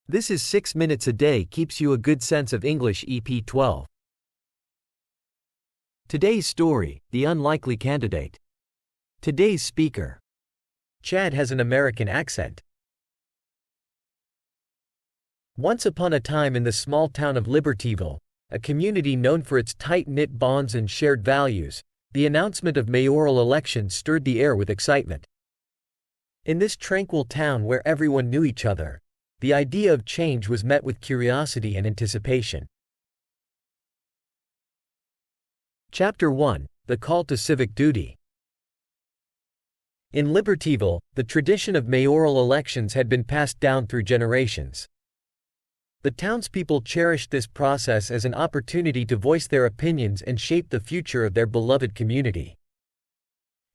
This is 6 minutes a day keeps you a good sense of English EP12. Today's story, The Unlikely Candidate. Today's speaker. Chad has an American accent. Once upon a time in the small town of Libertyville, a community known for its tight-knit bonds and shared values, the announcement of mayoral elections stirred the air with excitement. In this tranquil town where everyone knew each other, the idea of change was met with curiosity and anticipation. Chapter 1: The Call to Civic Duty. In Libertyville, the tradition of mayoral elections had been passed down through generations. The townspeople cherished this process as an opportunity to voice their opinions and shape the future of their beloved community.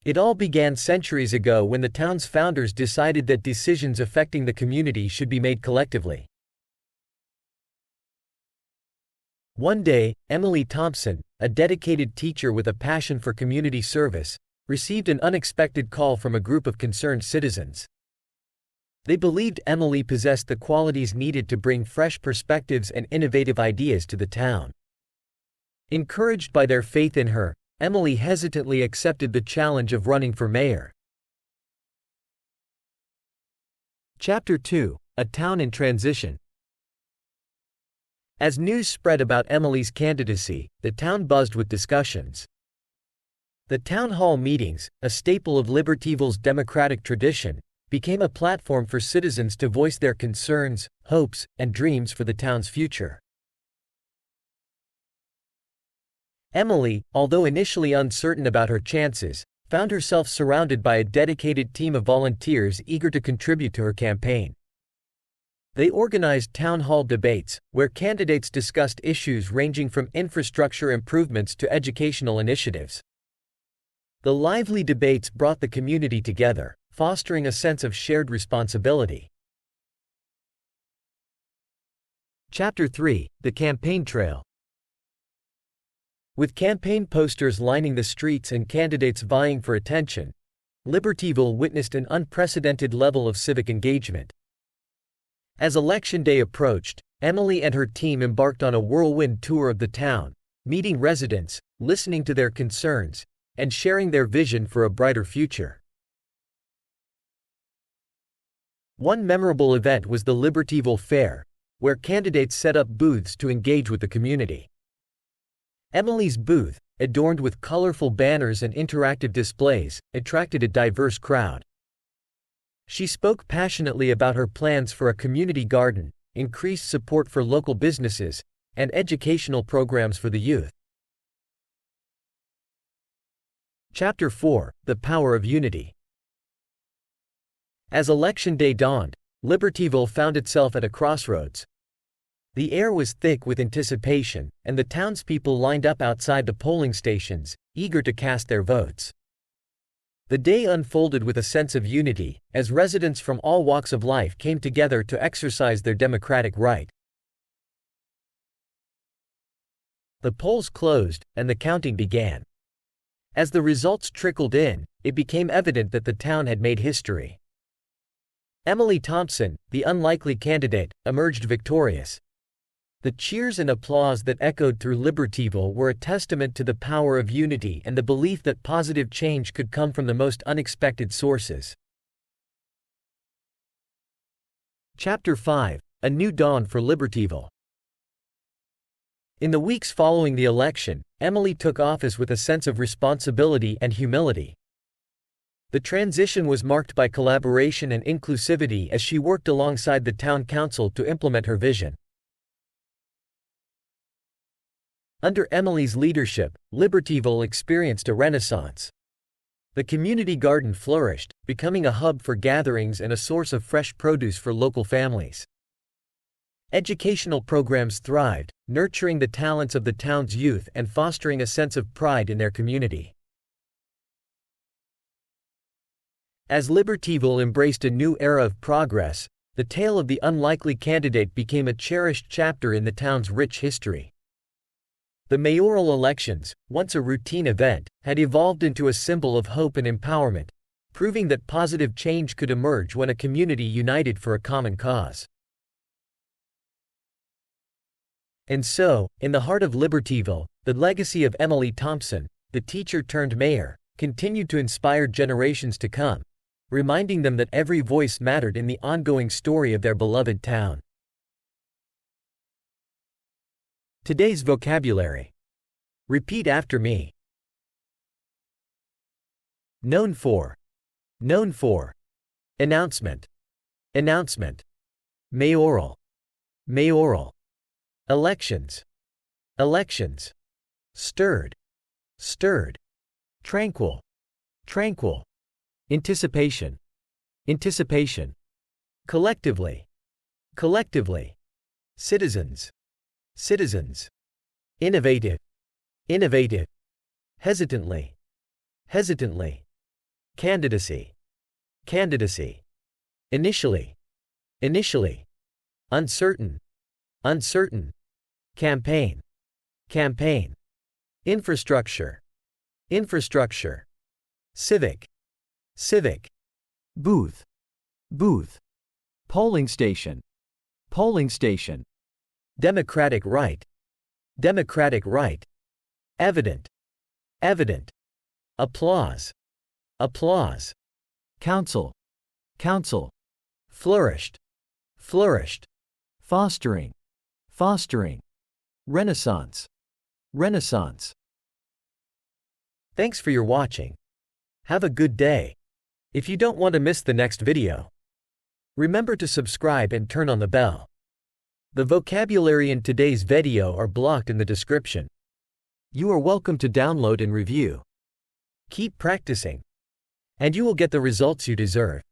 It all began centuries ago when the town's founders decided that decisions affecting the community should be made collectively. One day, Emily Thompson, a dedicated teacher with a passion for community service, received an unexpected call from a group of concerned citizens. They believed Emily possessed the qualities needed to bring fresh perspectives and innovative ideas to the town. Encouraged by their faith in her, Emily hesitantly accepted the challenge of running for mayor. Chapter 2: A Town in Transition. As news spread about Emily's candidacy, the town buzzed with discussions. The town hall meetings, a staple of Libertyville's democratic tradition, became a platform for citizens to voice their concerns, hopes, and dreams for the town's future. Emily, although initially uncertain about her chances, found herself surrounded by a dedicated team of volunteers eager to contribute to her campaign. They organized town hall debates, where candidates discussed issues ranging from infrastructure improvements to educational initiatives. The lively debates brought the community together, fostering a sense of shared responsibility. Chapter 3: The Campaign Trail. With campaign posters lining the streets and candidates vying for attention, Libertyville witnessed an unprecedented level of civic engagement. As Election Day approached, Emily and her team embarked on a whirlwind tour of the town, meeting residents, listening to their concerns, and sharing their vision for a brighter future. One memorable event was the Libertyville Fair, where candidates set up booths to engage with the community. Emily's booth, adorned with colorful banners and interactive displays, attracted a diverse crowd. She spoke passionately about her plans for a community garden, increased support for local businesses, and educational programs for the youth. Chapter 4: The Power of Unity. As Election Day dawned, Libertyville found itself at a crossroads. The air was thick with anticipation, and the townspeople lined up outside the polling stations, eager to cast their votes. The day unfolded with a sense of unity, as residents from all walks of life came together to exercise their democratic right. The polls closed, and the counting began. As the results trickled in, it became evident that the town had made history. Emily Thompson, the unlikely candidate, emerged victorious. The cheers and applause that echoed through Libertyville were a testament to the power of unity and the belief that positive change could come from the most unexpected sources. Chapter 5: A New Dawn for Libertyville. In the weeks following the election, Emily took office with a sense of responsibility and humility. The transition was marked by collaboration and inclusivity as she worked alongside the town council to implement her vision. Under Emily's leadership, Libertyville experienced a renaissance. The community garden flourished, becoming a hub for gatherings and a source of fresh produce for local families. Educational programs thrived, nurturing the talents of the town's youth and fostering a sense of pride in their community. As Libertyville embraced a new era of progress, the tale of the unlikely candidate became a cherished chapter in the town's rich history. The mayoral elections, once a routine event, had evolved into a symbol of hope and empowerment, proving that positive change could emerge when a community united for a common cause. And so, in the heart of Libertyville, the legacy of Emily Thompson, the teacher turned mayor, continued to inspire generations to come, reminding them that every voice mattered in the ongoing story of their beloved town. Today's vocabulary. Repeat after me. Known for. Known for. Announcement. Announcement. Mayoral. Mayoral. Elections. Elections. Stirred. Stirred. Tranquil. Tranquil. Anticipation. Anticipation. Collectively. Collectively. Citizens. Citizens. Innovative. Innovative. Hesitantly. Hesitantly. Candidacy. Candidacy. Initially. Initially. Uncertain. Uncertain. Campaign. Campaign. Infrastructure. Infrastructure. Civic. Civic. Booth. Booth. Polling station. Polling station. Democratic right. Democratic right. Evident. Evident. Applause. Applause. Council. Council. Flourished. Flourished. Fostering. Fostering. Renaissance. Renaissance. Thanks for your watching. Have a good day. If you don't want to miss the next video, remember to subscribe and turn on the bell. The vocabulary in today's video are blocked in the description. You are welcome to download and review. Keep practicing, and you will get the results you deserve.